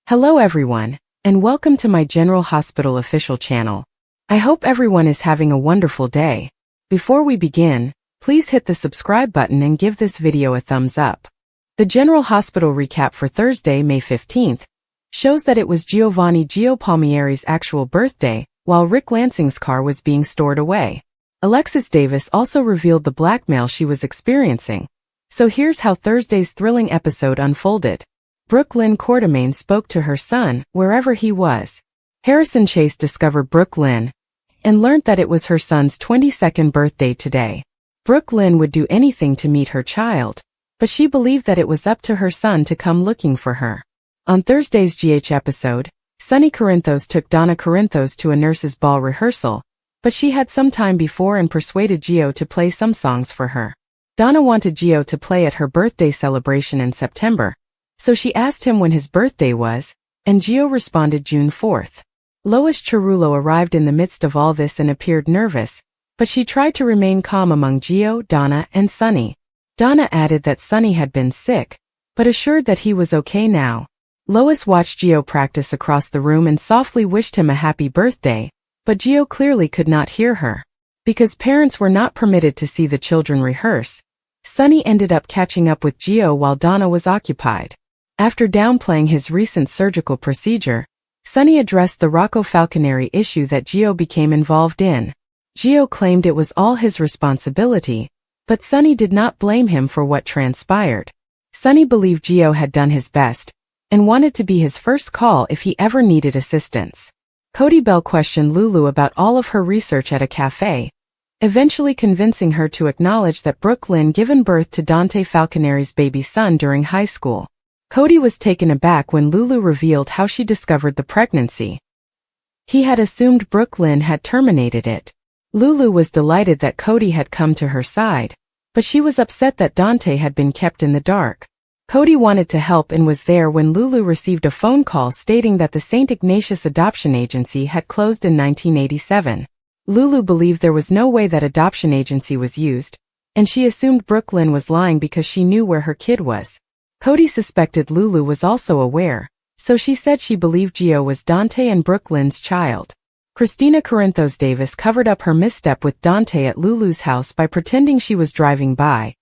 Hello everyone, and welcome to my General Hospital official channel. I hope everyone is having a wonderful day. Before we begin, please hit the subscribe button and give this video a thumbs up. The General Hospital recap for Thursday, May 15th, shows that it was Giovanni Gio Palmieri's actual birthday, while Rick Lansing's car was being stored away. Alexis Davis also revealed the blackmail she was experiencing. So here's how Thursday's thrilling episode unfolded. Brooke Lynn Quartermaine spoke to her son, wherever he was. Harrison Chase discovered Brooke Lynn and learned that it was her son's 22nd birthday today. Brooke Lynn would do anything to meet her child, but she believed that it was up to her son to come looking for her. On Thursday's GH episode, Sonny Corinthos took Donna Corinthos to a nurse's ball rehearsal, but she had some time before and persuaded Gio to play some songs for her. Donna wanted Gio to play at her birthday celebration in September, so she asked him when his birthday was, and Gio responded June 4th. Lois Cerullo arrived in the midst of all this and appeared nervous, but she tried to remain calm among Gio, Donna, and Sonny. Donna added that Sonny had been sick, but assured that he was okay now. Lois watched Gio practice across the room and softly wished him a happy birthday, but Gio clearly could not hear her. Because parents were not permitted to see the children rehearse, Sonny ended up catching up with Gio while Donna was occupied. After downplaying his recent surgical procedure, Sonny addressed the Rocco Falconeri issue that Gio became involved in. Gio claimed it was all his responsibility, but Sonny did not blame him for what transpired. Sonny believed Gio had done his best and wanted to be his first call if he ever needed assistance. Cody Bell questioned Lulu about all of her research at a cafe, eventually convincing her to acknowledge that Brooke Lynn given birth to Dante Falconeri's baby son during high school. Cody was taken aback when Lulu revealed how she discovered the pregnancy. He had assumed Brooke Lynn had terminated it. Lulu was delighted that Cody had come to her side, but she was upset that Dante had been kept in the dark. Cody wanted to help and was there when Lulu received a phone call stating that the St. Ignatius Adoption Agency had closed in 1987. Lulu believed there was no way that adoption agency was used, and she assumed Brooke Lynn was lying because she knew where her kid was. Cody suspected Lulu was also aware, so she said she believed Gio was Dante and Brooke Lynn's child. Christina Corinthos Davis covered up her misstep with Dante at Lulu's house by pretending she was driving by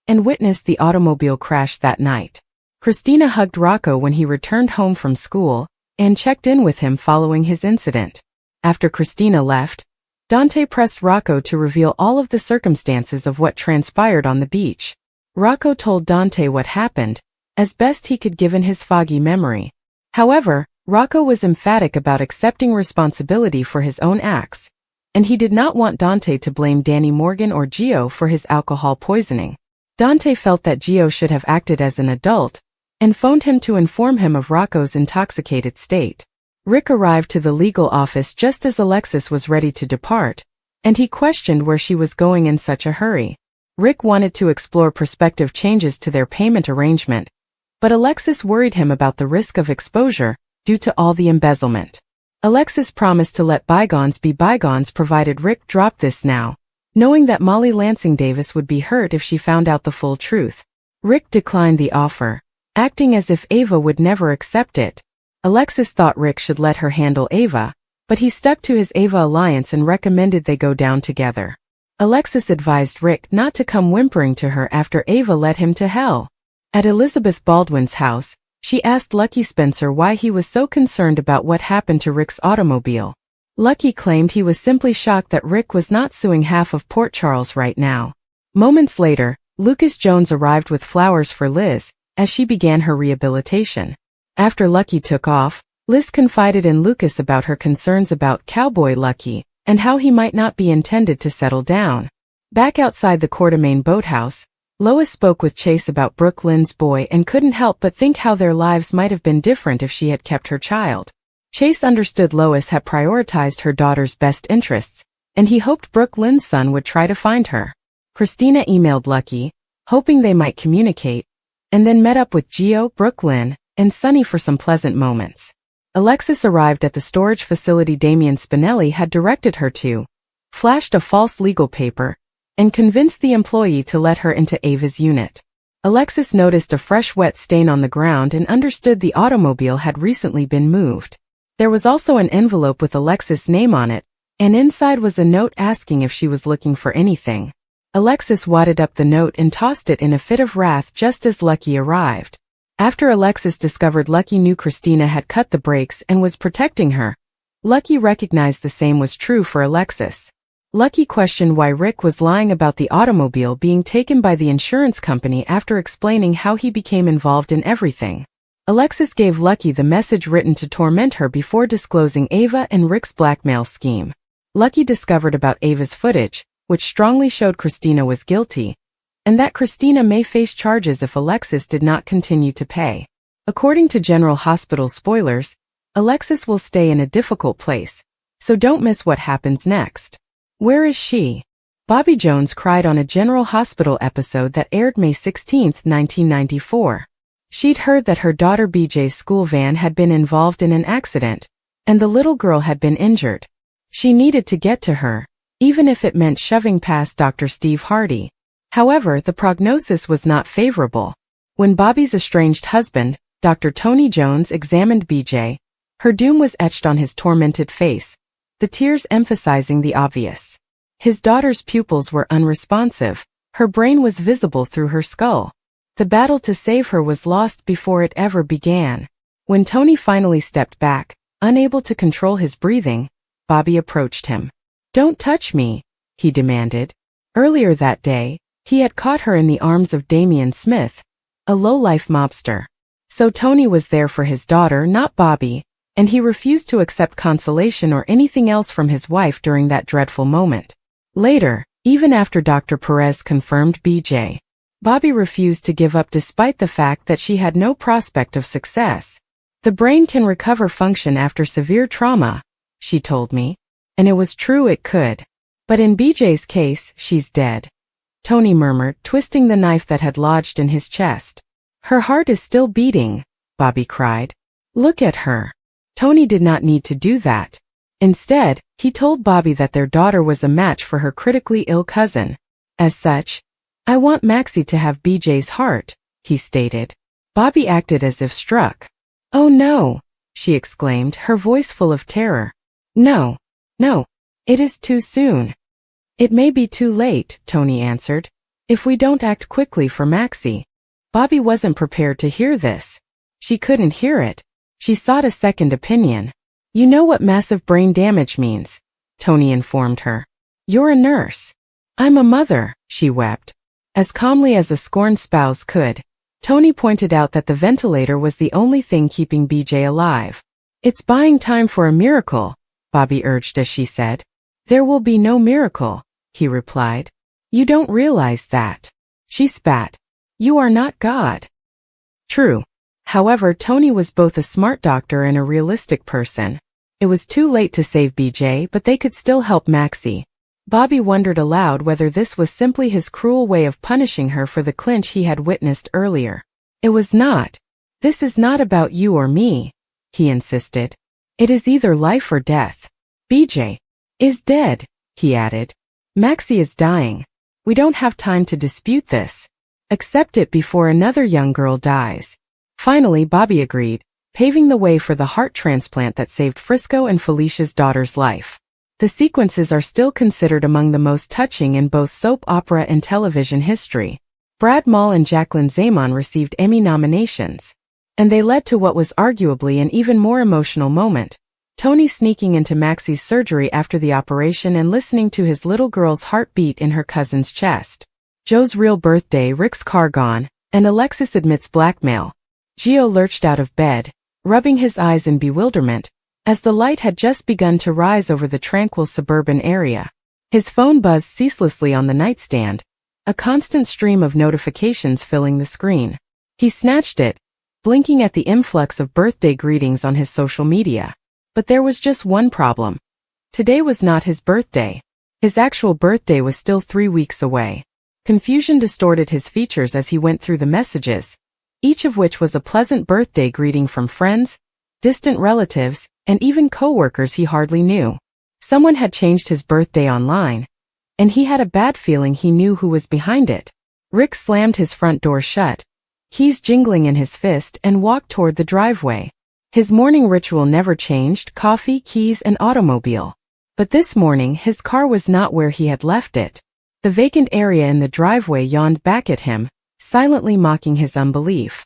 and witnessed the automobile crash that night. Christina hugged Rocco when he returned home from school and checked in with him following his incident. After Christina left, Dante pressed Rocco to reveal all of the circumstances of what transpired on the beach. Rocco told Dante what happened, as best he could given his foggy memory. However, Rocco was emphatic about accepting responsibility for his own acts, and he did not want Dante to blame Danny Morgan or Gio for his alcohol poisoning. Dante felt that Gio should have acted as an adult, and phoned him to inform him of Rocco's intoxicated state. Rick arrived to the legal office just as Alexis was ready to depart, and he questioned where she was going in such a hurry. Rick wanted to explore prospective changes to their payment arrangement, but Alexis worried him about the risk of exposure due to all the embezzlement. Alexis promised to let bygones be bygones provided Rick dropped this now, knowing that Molly Lansing Davis would be hurt if she found out the full truth. Rick declined the offer, acting as if Ava would never accept it. Alexis thought Rick should let her handle Ava, but he stuck to his Ava alliance and recommended they go down together. Alexis advised Rick not to come whimpering to her after Ava led him to hell. At Elizabeth Baldwin's house, she asked Lucky Spencer why he was so concerned about what happened to Rick's automobile. Lucky claimed he was simply shocked that Rick was not suing half of Port Charles right now. Moments later, Lucas Jones arrived with flowers for Liz, as she began her rehabilitation. After Lucky took off, Liz confided in Lucas about her concerns about Cowboy Lucky, and how he might not be intended to settle down. Back outside the Quartermaine boathouse, Lois spoke with Chase about Brooke Lynn's boy and couldn't help but think how their lives might have been different if she had kept her child. Chase understood Lois had prioritized her daughter's best interests, and he hoped Brooke Lynn's son would try to find her. Christina emailed Lucky, hoping they might communicate, and then met up with Gio, Brooke Lynn, and Sonny for some pleasant moments. Alexis arrived at the storage facility Damian Spinelli had directed her to, flashed a false legal paper, and convinced the employee to let her into Ava's unit. Alexis noticed a fresh wet stain on the ground and understood the automobile had recently been moved. There was also an envelope with Alexis' name on it, and inside was a note asking if she was looking for anything. Alexis wadded up the note and tossed it in a fit of wrath just as Lucky arrived. After Alexis discovered Lucky knew Christina had cut the brakes and was protecting her, Lucky recognized the same was true for Alexis. Lucky questioned why Rick was lying about the automobile being taken by the insurance company after explaining how he became involved in everything. Alexis gave Lucky the message written to torment her before disclosing Ava and Rick's blackmail scheme. Lucky discovered about Ava's footage, which strongly showed Christina was guilty, and that Christina may face charges if Alexis did not continue to pay. According to General Hospital spoilers, Alexis will stay in a difficult place, so don't miss what happens next. Where is she? Bobby Jones cried on a General Hospital episode that aired May 16, 1994. She'd heard that her daughter BJ's school van had been involved in an accident, and the little girl had been injured. She needed to get to her, even if it meant shoving past Dr. Steve Hardy. However, the prognosis was not favorable. When Bobby's estranged husband, Dr. Tony Jones, examined BJ, her doom was etched on his tormented face, the tears emphasizing the obvious. His daughter's pupils were unresponsive, her brain was visible through her skull. The battle to save her was lost before it ever began. When Tony finally stepped back, unable to control his breathing, Bobby approached him. "Don't touch me," he demanded. Earlier that day, he had caught her in the arms of Damian Smith, a low-life mobster. So Tony was there for his daughter, not Bobby, and he refused to accept consolation or anything else from his wife during that dreadful moment. Later, even after Dr. Perez confirmed BJ, Bobby refused to give up despite the fact that she had no prospect of success. "The brain can recover function after severe trauma," she told me. And it was true, it could. "But in BJ's case, she's dead," Tony murmured, twisting the knife that had lodged in his chest. "Her heart is still beating," Bobby cried. "Look at her." Tony did not need to do that. Instead, he told Bobby that their daughter was a match for her critically ill cousin. "As such, I want Maxie to have BJ's heart," he stated. Bobby acted as if struck. "Oh no," she exclaimed, her voice full of terror. No, it is too soon." "It may be too late," Tony answered, "if we don't act quickly for Maxie." Bobby wasn't prepared to hear this. She couldn't hear it. She sought a second opinion. "You know what massive brain damage means," Tony informed her. "You're a nurse." "I'm a mother," she wept. As calmly as a scorned spouse could, Tony pointed out that the ventilator was the only thing keeping BJ alive. "It's buying time for a miracle," Bobby urged as she said. "There will be no miracle," he replied. "You don't realize that." She spat. "You are not God." True. However, Tony was both a smart doctor and a realistic person. It was too late to save BJ, but they could still help Maxie. Bobby wondered aloud whether this was simply his cruel way of punishing her for the clinch he had witnessed earlier. "It was not. This is not about you or me," he insisted. "It is either life or death." "BJ is dead," he added. "Maxie is dying. We don't have time to dispute this. Accept it before another young girl dies." Finally, Bobby agreed, paving the way for the heart transplant that saved Frisco and Felicia's daughter's life. The sequences are still considered among the most touching in both soap opera and television history. Brad Mall and Jacqueline Zaman received Emmy nominations, and they led to what was arguably an even more emotional moment: Tony sneaking into Maxie's surgery after the operation and listening to his little girl's heartbeat in her cousin's chest. Joe's real birthday, Rick's car gone, and Alexis admits blackmail. Gio lurched out of bed, rubbing his eyes in bewilderment, as the light had just begun to rise over the tranquil suburban area. His phone buzzed ceaselessly on the nightstand, a constant stream of notifications filling the screen. He snatched it, blinking at the influx of birthday greetings on his social media. But there was just one problem. Today was not his birthday. His actual birthday was still 3 weeks away. Confusion distorted his features as he went through the messages, each of which was a pleasant birthday greeting from friends, distant relatives, and even co-workers he hardly knew. Someone had changed his birthday online, and he had a bad feeling he knew who was behind it. Rick slammed his front door shut, keys jingling in his fist, and walked toward the driveway. His morning ritual never changed: coffee, keys, and automobile. But this morning his car was not where he had left it. The vacant area in the driveway yawned back at him, silently mocking his unbelief.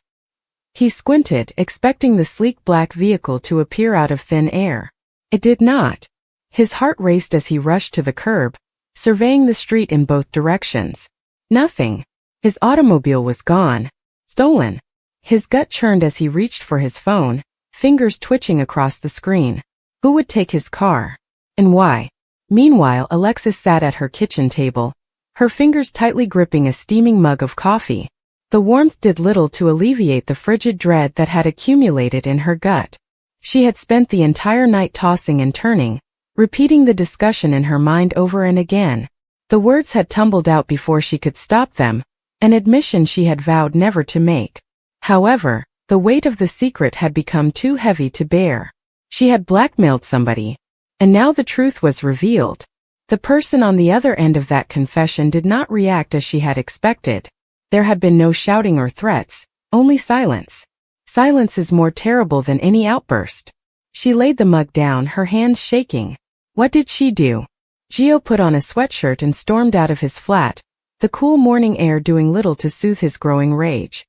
He squinted, expecting the sleek black vehicle to appear out of thin air. It did not. His heart raced as he rushed to the curb, surveying the street in both directions. Nothing. His automobile was gone. Stolen. His gut churned as he reached for his phone, fingers twitching across the screen. Who would take his car? And why? Meanwhile, Alexis sat at her kitchen table, her fingers tightly gripping a steaming mug of coffee. The warmth did little to alleviate the frigid dread that had accumulated in her gut. She had spent the entire night tossing and turning, repeating the discussion in her mind over and again. The words had tumbled out before she could stop them, an admission she had vowed never to make. However, the weight of the secret had become too heavy to bear. She had blackmailed somebody, and now the truth was revealed. The person on the other end of that confession did not react as she had expected. There had been no shouting or threats, only silence. Silence is more terrible than any outburst. She laid the mug down, her hands shaking. What did she do? Gio put on a sweatshirt and stormed out of his flat, the cool morning air doing little to soothe his growing rage.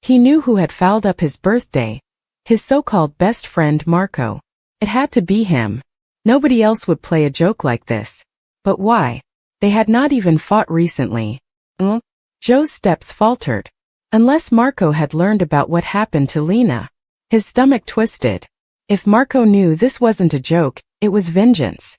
He knew who had fouled up his birthday, his so-called best friend Marco. It had to be him. Nobody else would play a joke like this. But why? They had not even fought recently. Joe's steps faltered. Unless Marco had learned about what happened to Lena. His stomach twisted. If Marco knew this wasn't a joke, it was vengeance.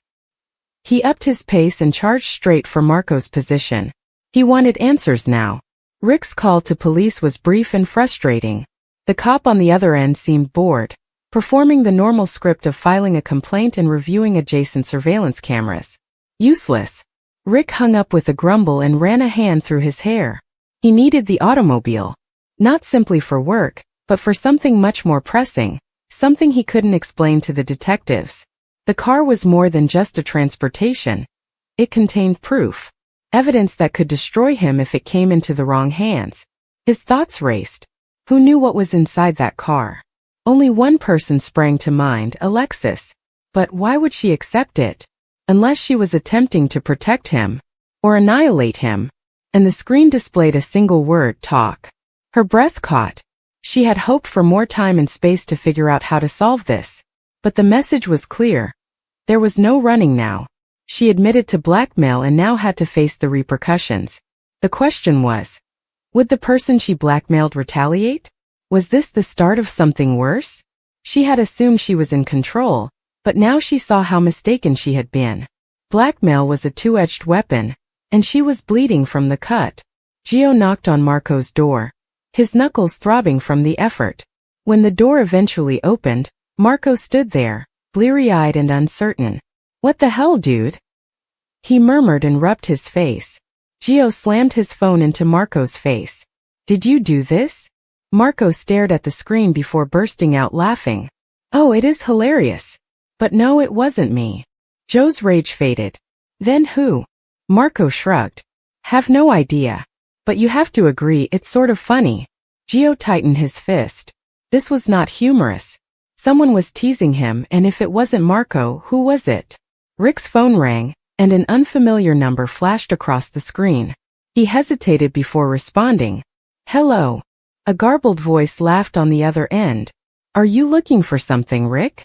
He upped his pace and charged straight for Marco's position. He wanted answers now. Rick's call to police was brief and frustrating. The cop on the other end seemed bored, performing the normal script of filing a complaint and reviewing adjacent surveillance cameras. Useless. Rick hung up with a grumble and ran a hand through his hair. He needed the automobile. Not simply for work, but for something much more pressing, something he couldn't explain to the detectives. The car was more than just a transportation. It contained proof. Evidence that could destroy him if it came into the wrong hands. His thoughts raced. Who knew what was inside that car? Only one person sprang to mind: Alexis. But why would she accept it? Unless she was attempting to protect him, or annihilate him. And the screen displayed a single word: talk. Her breath caught. She had hoped for more time and space to figure out how to solve this. But the message was clear. There was no running now. She admitted to blackmail and now had to face the repercussions. The question was, would the person she blackmailed retaliate? Was this the start of something worse? She had assumed she was in control, but now she saw how mistaken she had been. Blackmail was a two-edged weapon, and she was bleeding from the cut. Gio knocked on Marco's door, his knuckles throbbing from the effort. When the door eventually opened, Marco stood there, bleary-eyed and uncertain. What the hell, dude? He murmured and rubbed his face. Gio slammed his phone into Marco's face. Did you do this? Marco stared at the screen before bursting out laughing. Oh, it is hilarious. But no, it wasn't me. Joe's rage faded. Then who? Marco shrugged. Have no idea. But you have to agree it's sort of funny. Gio tightened his fist. This was not humorous. Someone was teasing him, and if it wasn't Marco, who was it? Rick's phone rang, and an unfamiliar number flashed across the screen. He hesitated before responding. Hello. A garbled voice laughed on the other end. Are you looking for something, Rick?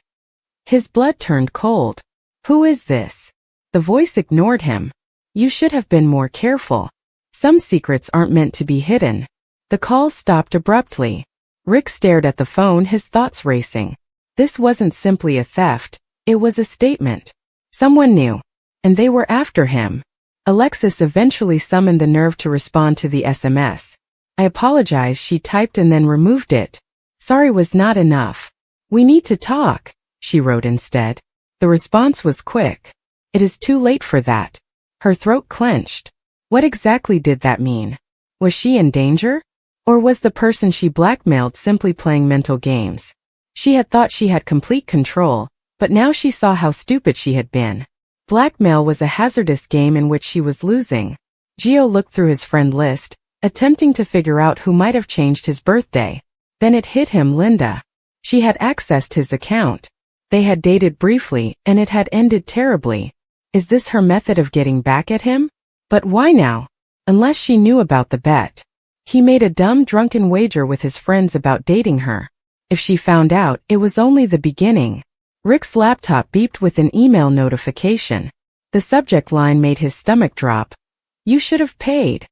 His blood turned cold. Who is this? The voice ignored him. You should have been more careful. Some secrets aren't meant to be hidden. The call stopped abruptly. Rick stared at the phone, his thoughts racing. This wasn't simply a theft, it was a statement. Someone knew. And they were after him. Alexis eventually summoned the nerve to respond to the SMS. I apologize, she typed and then removed it. Sorry was not enough. We need to talk, she wrote instead. The response was quick. It is too late for that. Her throat clenched. What exactly did that mean? Was she in danger? Or was the person she blackmailed simply playing mental games? She had thought she had complete control, but now she saw how stupid she had been. Blackmail was a hazardous game in which she was losing. Gio looked through his friend list, attempting to figure out who might have changed his birthday. Then it hit him: Linda. She had accessed his account. They had dated briefly, and it had ended terribly. Is this her method of getting back at him? But why now? Unless she knew about the bet. He made a dumb, drunken wager with his friends about dating her. If she found out, it was only the beginning. Rick's laptop beeped with an email notification. The subject line made his stomach drop. You should have paid.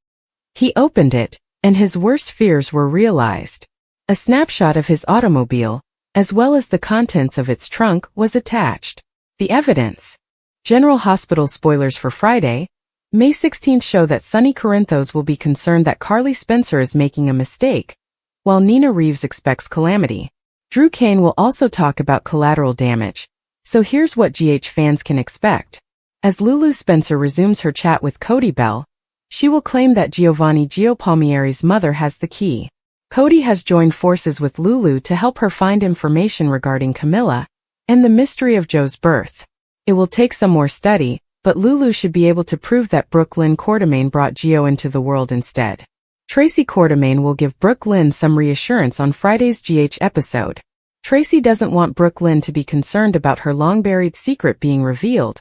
He opened it, and his worst fears were realized. A snapshot of his automobile, as well as the contents of its trunk, was attached. The evidence. General Hospital spoilers for Friday, May 16th show that Sonny Corinthos will be concerned that Carly Spencer is making a mistake, while Nina Reeves expects calamity. Drew Kane will also talk about collateral damage, so here's what GH fans can expect. As Lulu Spencer resumes her chat with Cody Bell, she will claim that Giovanni Gio Palmieri's mother has the key. Cody has joined forces with Lulu to help her find information regarding Camilla and the mystery of Joe's birth. It will take some more study, but Lulu should be able to prove that Brooke Lynn Quartermaine brought Gio into the world instead. Tracy Quartermaine will give Brooke Lynn some reassurance on Friday's GH episode. Tracy doesn't want Brooke Lynn to be concerned about her long-buried secret being revealed,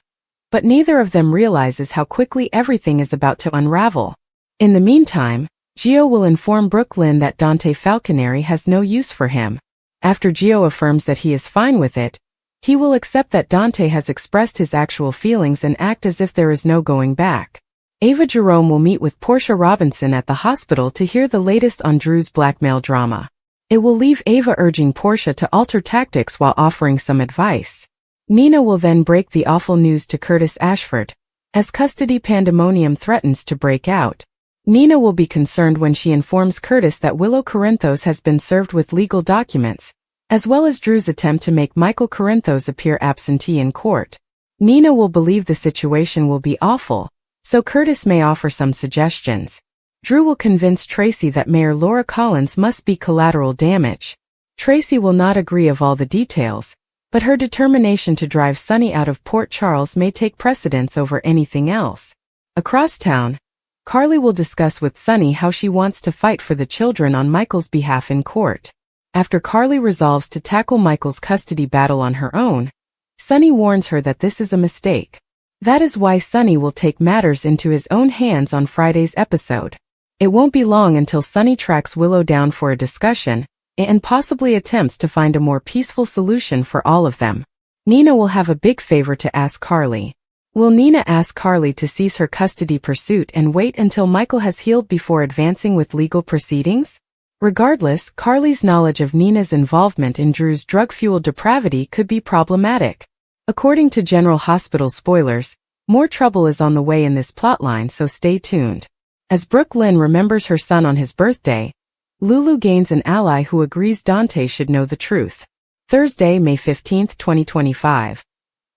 but neither of them realizes how quickly everything is about to unravel. In the meantime, Gio will inform Brooke Lynn that Dante Falconeri has no use for him. After Gio affirms that he is fine with it, he will accept that Dante has expressed his actual feelings and act as if there is no going back. Ava Jerome will meet with Portia Robinson at the hospital to hear the latest on Drew's blackmail drama. It will leave Ava urging Portia to alter tactics while offering some advice. Nina will then break the awful news to Curtis Ashford, as custody pandemonium threatens to break out. Nina will be concerned when she informs Curtis that Willow Corinthos has been served with legal documents, as well as Drew's attempt to make Michael Corinthos appear absentee in court. Nina will believe the situation will be awful, so Curtis may offer some suggestions. Drew will convince Tracy that Mayor Laura Collins must be collateral damage. Tracy will not agree of all the details, but her determination to drive Sonny out of Port Charles may take precedence over anything else. Across town, Carly will discuss with Sonny how she wants to fight for the children on Michael's behalf in court. After Carly resolves to tackle Michael's custody battle on her own, Sonny warns her that this is a mistake. That is why Sonny will take matters into his own hands on Friday's episode. It won't be long until Sonny tracks Willow down for a discussion, and possibly attempts to find a more peaceful solution for all of them. Nina will have a big favor to ask Carly. Will Nina ask Carly to cease her custody pursuit and wait until Michael has healed before advancing with legal proceedings? Regardless, Carly's knowledge of Nina's involvement in Drew's drug-fueled depravity could be problematic. According to General Hospital spoilers, more trouble is on the way in this plotline, so stay tuned. As Brooke Lynn remembers her son on his birthday, Lulu gains an ally who agrees Dante should know the truth. Thursday, May 15, 2025.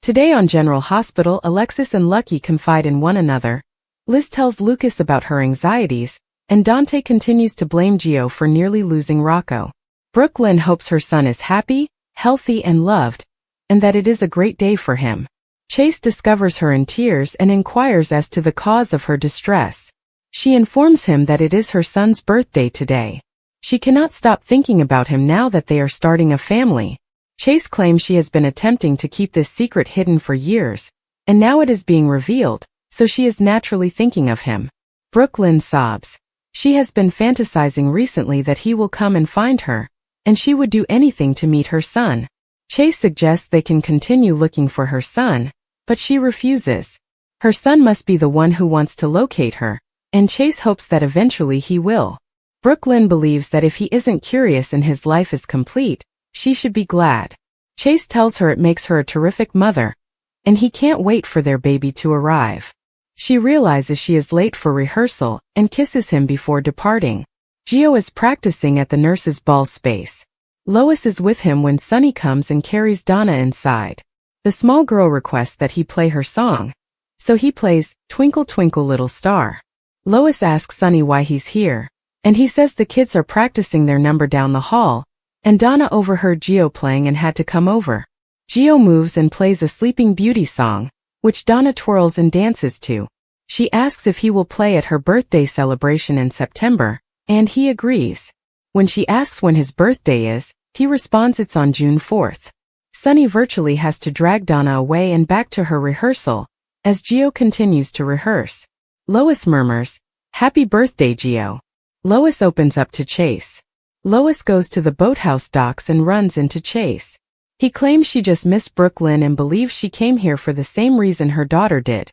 Today on General Hospital, Alexis and Lucky confide in one another. Liz tells Lucas about her anxieties, and Dante continues to blame Gio for nearly losing Rocco. Brooke Lynn hopes her son is happy, healthy, and loved, and that it is a great day for him. Chase discovers her in tears and inquires as to the cause of her distress. She informs him that it is her son's birthday today. She cannot stop thinking about him now that they are starting a family. Chase claims she has been attempting to keep this secret hidden for years, and now it is being revealed, so she is naturally thinking of him. Brooke Lynn sobs. She has been fantasizing recently that he will come and find her, and she would do anything to meet her son. Chase suggests they can continue looking for her son, but she refuses. Her son must be the one who wants to locate her, and Chase hopes that eventually he will. Brooke Lynn believes that if he isn't curious and his life is complete, she should be glad. Chase tells her it makes her a terrific mother, and he can't wait for their baby to arrive. She realizes she is late for rehearsal and kisses him before departing. Gio is practicing at the nurse's ball space. Lois is with him when Sonny comes and carries Donna inside. The small girl requests that he play her song, so he plays Twinkle Twinkle Little Star. Lois asks Sonny why he's here, and he says the kids are practicing their number down the hall, and Donna overheard Gio playing and had to come over. Gio moves and plays a Sleeping Beauty song, which Donna twirls and dances to. She asks if he will play at her birthday celebration in September, and he agrees. When she asks when his birthday is, he responds it's on June 4th. Sunny virtually has to drag Donna away and back to her rehearsal, as Gio continues to rehearse. Lois murmurs, "Happy birthday, Gio." Lois opens up to Chase. Lois goes to the boathouse docks and runs into Chase. He claims she just missed Brooklyn and believes she came here for the same reason her daughter did.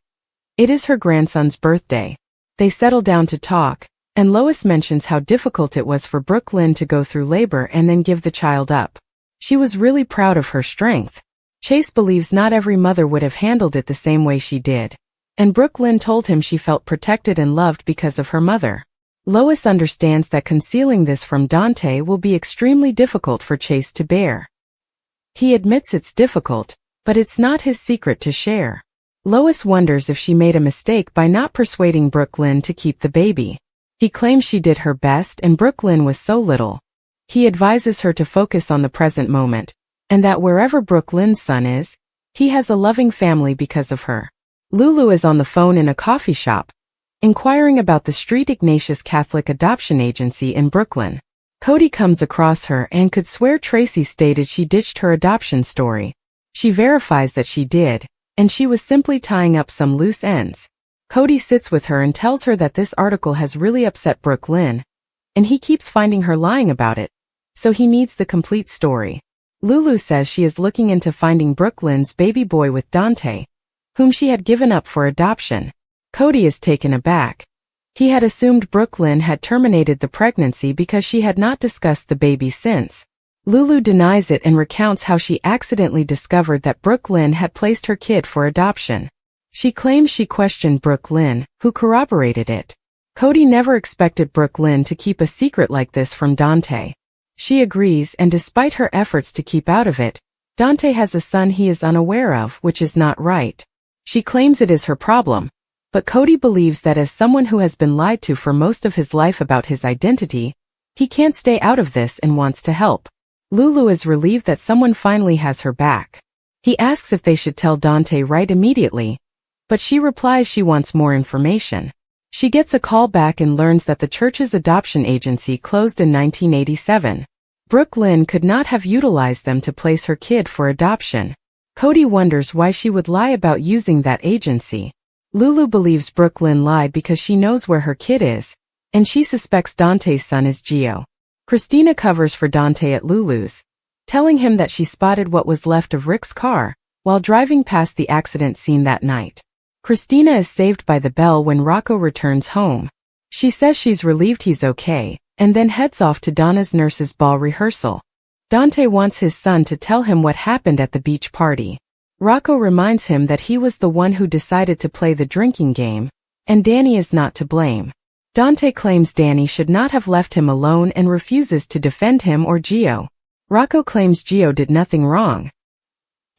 It is her grandson's birthday. They settle down to talk, and Lois mentions how difficult it was for Brooklyn to go through labor and then give the child up. She was really proud of her strength. Chase believes not every mother would have handled it the same way she did, and Brooklyn told him she felt protected and loved because of her mother. Lois understands that concealing this from Dante will be extremely difficult for Chase to bear. He admits it's difficult, but it's not his secret to share. Lois wonders if she made a mistake by not persuading Brooklyn to keep the baby. He claims she did her best and Brooklyn was so little. He advises her to focus on the present moment, and that wherever Brooklyn's son is, he has a loving family because of her. Lulu is on the phone in a coffee shop, inquiring about the St. Ignatius Catholic Adoption Agency in Brooklyn. Cody comes across her and could swear Tracy stated she ditched her adoption story. She verifies that she did, and she was simply tying up some loose ends. Cody sits with her and tells her that this article has really upset Brooklyn, and he keeps finding her lying about it, so he needs the complete story. Lulu says she is looking into finding Brooklyn's baby boy with Dante, whom she had given up for adoption. Cody is taken aback. He had assumed Brooklyn had terminated the pregnancy because she had not discussed the baby since. Lulu denies it and recounts how she accidentally discovered that Brooklyn had placed her kid for adoption. She claims she questioned Brooklyn, who corroborated it. Cody never expected Brooklyn to keep a secret like this from Dante. She agrees, and despite her efforts to keep out of it, Dante has a son he is unaware of, which is not right. She claims it is her problem, but Cody believes that as someone who has been lied to for most of his life about his identity, he can't stay out of this and wants to help. Lulu is relieved that someone finally has her back. He asks if they should tell Dante right immediately, but she replies she wants more information. She gets a call back and learns that the church's adoption agency closed in 1987. Brooklyn could not have utilized them to place her kid for adoption. Cody wonders why she would lie about using that agency. Lulu believes Brooklyn lied because she knows where her kid is, and she suspects Dante's son is Gio. Christina covers for Dante at Lulu's, telling him that she spotted what was left of Rick's car while driving past the accident scene that night. Christina is saved by the bell when Rocco returns home. She says she's relieved he's okay, and then heads off to Donna's nurse's ball rehearsal. Dante wants his son to tell him what happened at the beach party. Rocco reminds him that he was the one who decided to play the drinking game, and Danny is not to blame. Dante claims Danny should not have left him alone and refuses to defend him or Gio. Rocco claims Gio did nothing wrong.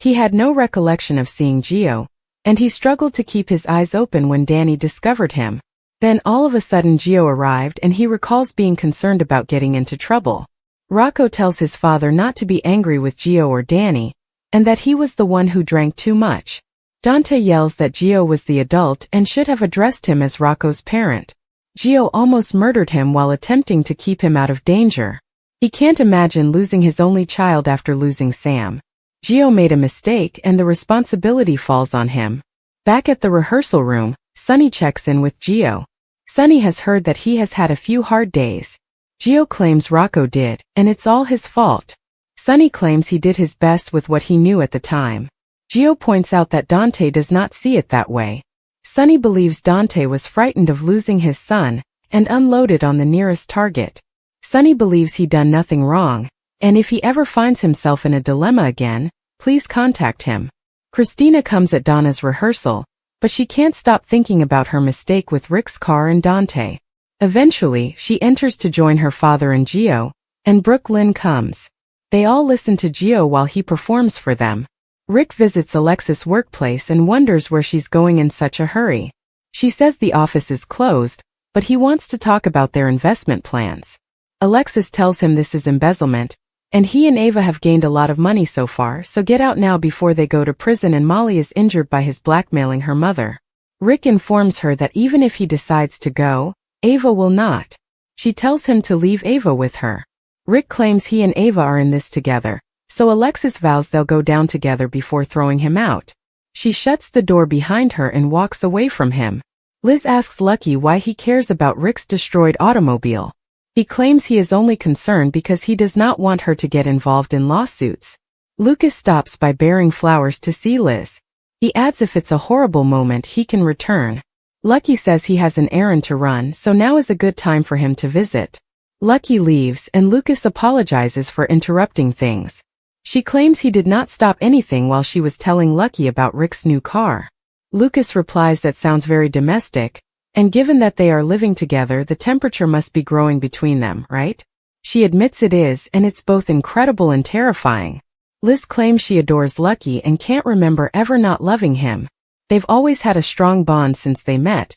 He had no recollection of seeing Gio, and he struggled to keep his eyes open when Danny discovered him. Then all of a sudden Gio arrived and he recalls being concerned about getting into trouble. Rocco tells his father not to be angry with Gio or Danny, and that he was the one who drank too much. Dante yells that Gio was the adult and should have addressed him as Rocco's parent. Gio almost murdered him while attempting to keep him out of danger. He can't imagine losing his only child after losing Sam. Gio made a mistake and the responsibility falls on him. Back at the rehearsal room, Sunny checks in with Gio. Sunny has heard that he has had a few hard days. Gio claims Rocco did, and it's all his fault. Sunny claims he did his best with what he knew at the time. Gio points out that Dante does not see it that way. Sunny believes Dante was frightened of losing his son, and unloaded on the nearest target. Sunny believes he done nothing wrong, and if he ever finds himself in a dilemma again, please contact him. Christina comes at Donna's rehearsal, but she can't stop thinking about her mistake with Rick's car and Dante. Eventually, she enters to join her father and Gio, and Brooklyn comes. They all listen to Gio while he performs for them. Rick visits Alexis' workplace and wonders where she's going in such a hurry. She says the office is closed, but he wants to talk about their investment plans. Alexis tells him this is embezzlement, and he and Ava have gained a lot of money so far, so get out now before they go to prison and Molly is injured by his blackmailing her mother. Rick informs her that even if he decides to go, Ava will not. She tells him to leave Ava with her. Rick claims he and Ava are in this together, so Alexis vows they'll go down together before throwing him out. She shuts the door behind her and walks away from him. Liz asks Lucky why he cares about Rick's destroyed automobile. He claims he is only concerned because he does not want her to get involved in lawsuits. Lucas stops by bearing flowers to see Liz. He adds if it's a horrible moment he can return. Lucky says he has an errand to run, so now is a good time for him to visit. Lucky leaves and Lucas apologizes for interrupting things. She claims he did not stop anything while she was telling Lucky about Rick's new car. Lucas replies that sounds very domestic, and given that they are living together the temperature must be growing between them, right? She admits it is, and it's both incredible and terrifying. Liz claims she adores Lucky and can't remember ever not loving him. They've always had a strong bond since they met.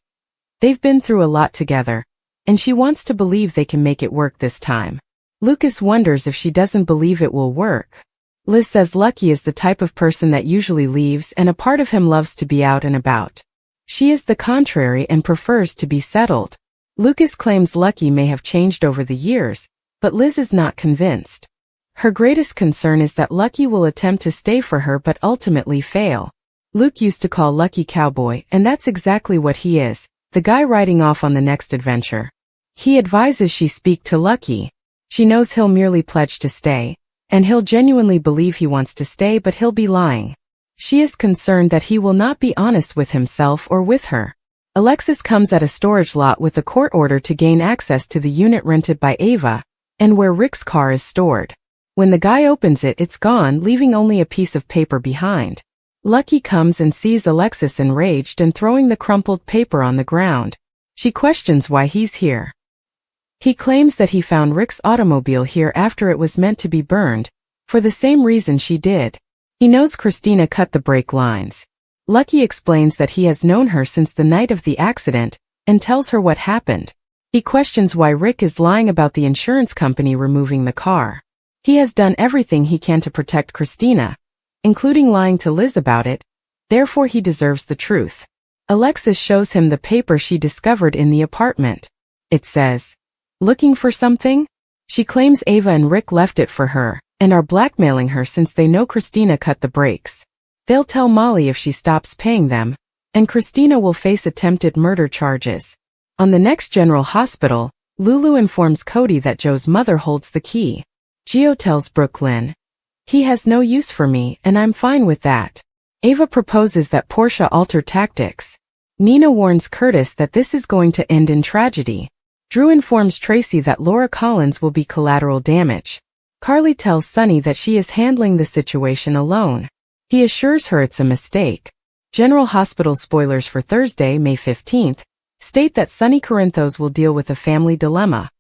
They've been through a lot together, and she wants to believe they can make it work this time. Lucas wonders if she doesn't believe it will work. Liz says Lucky is the type of person that usually leaves and a part of him loves to be out and about. She is the contrary and prefers to be settled. Lucas claims Lucky may have changed over the years, but Liz is not convinced. Her greatest concern is that Lucky will attempt to stay for her but ultimately fail. Luke used to call Lucky Cowboy, and that's exactly what he is, the guy riding off on the next adventure. He advises she speak to Lucky. She knows he'll merely pledge to stay, and he'll genuinely believe he wants to stay but he'll be lying. She is concerned that he will not be honest with himself or with her. Alexis comes at a storage lot with a court order to gain access to the unit rented by Ava, and where Rick's car is stored. When the guy opens it, it's gone, leaving only a piece of paper behind. Lucky comes and sees Alexis enraged and throwing the crumpled paper on the ground. She questions why he's here. He claims that he found Rick's automobile here after it was meant to be burned, for the same reason she did. He knows Christina cut the brake lines. Lucky explains that he has known her since the night of the accident, and tells her what happened. He questions why Rick is lying about the insurance company removing the car. He has done everything he can to protect Christina, including lying to Liz about it, therefore he deserves the truth. Alexis shows him the paper she discovered in the apartment. It says, "Looking for something?" She claims Ava and Rick left it for her, and are blackmailing her since they know Christina cut the brakes. They'll tell Molly if she stops paying them, and Christina will face attempted murder charges. On the next General Hospital, Lulu informs Cody that Joe's mother holds the key. Gio tells Brooklyn, "He has no use for me, and I'm fine with that." Ava proposes that Portia alter tactics. Nina warns Curtis that this is going to end in tragedy. Drew informs Tracy that Laura Collins will be collateral damage. Carly tells Sunny that she is handling the situation alone. He assures her it's a mistake. General Hospital spoilers for Thursday, May 15th, state that Sunny Corinthos will deal with a family dilemma,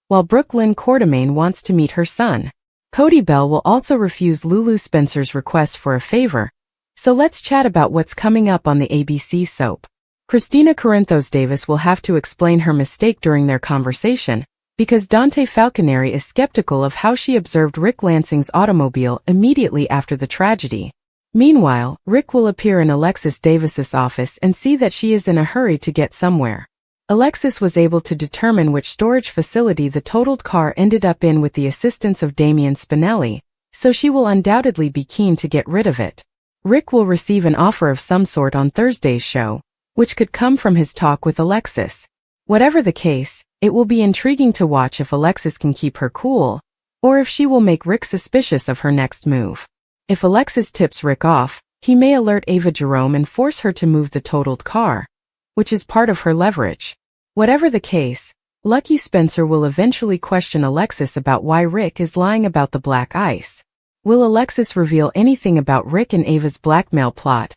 while Brooklyn Quartermain wants to meet her son. Cody Bell will also refuse Lulu Spencer's request for a favor. So let's chat about what's coming up on the ABC soap. Christina Corinthos Davis will have to explain her mistake during their conversation, because Dante Falconeri is skeptical of how she observed Rick Lansing's automobile immediately after the tragedy. Meanwhile, Rick will appear in Alexis Davis's office and see that she is in a hurry to get somewhere. Alexis was able to determine which storage facility the totaled car ended up in with the assistance of Damian Spinelli, so she will undoubtedly be keen to get rid of it. Rick will receive an offer of some sort on Thursday's show, which could come from his talk with Alexis. Whatever the case, it will be intriguing to watch if Alexis can keep her cool, or if she will make Rick suspicious of her next move. If Alexis tips Rick off, he may alert Ava Jerome and force her to move the totaled car, which is part of her leverage. Whatever the case, Lucky Spencer will eventually question Alexis about why Rick is lying about the black ice. Will Alexis reveal anything about Rick and Ava's blackmail plot?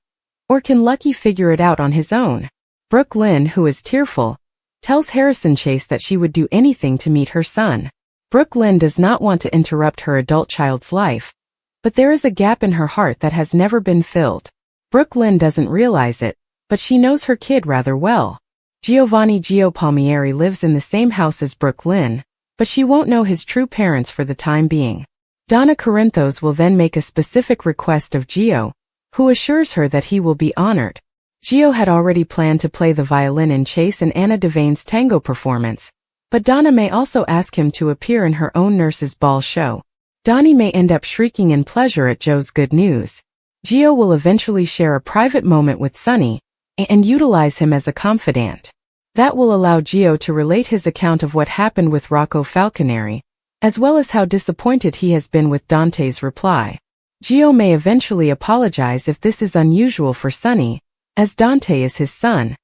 Or can Lucky figure it out on his own? Brooke Lynn, who is tearful, tells Harrison Chase that she would do anything to meet her son. Brooke Lynn does not want to interrupt her adult child's life, but there is a gap in her heart that has never been filled. Brooke Lynn doesn't realize it, but she knows her kid rather well. Giovanni Gio Palmieri lives in the same house as Brooke Lynn, but she won't know his true parents for the time being. Donna Corinthos will then make a specific request of Gio, who assures her that he will be honored. Gio had already planned to play the violin in Chase and Anna Devane's tango performance, but Donna may also ask him to appear in her own nurse's ball show. Donnie may end up shrieking in pleasure at Joe's good news. Gio will eventually share a private moment with Sunny and utilize him as a confidant. That will allow Gio to relate his account of what happened with Rocco Falconeri, as well as how disappointed he has been with Dante's reply. Gio may eventually apologize if this is unusual for Sunny, as Dante is his son.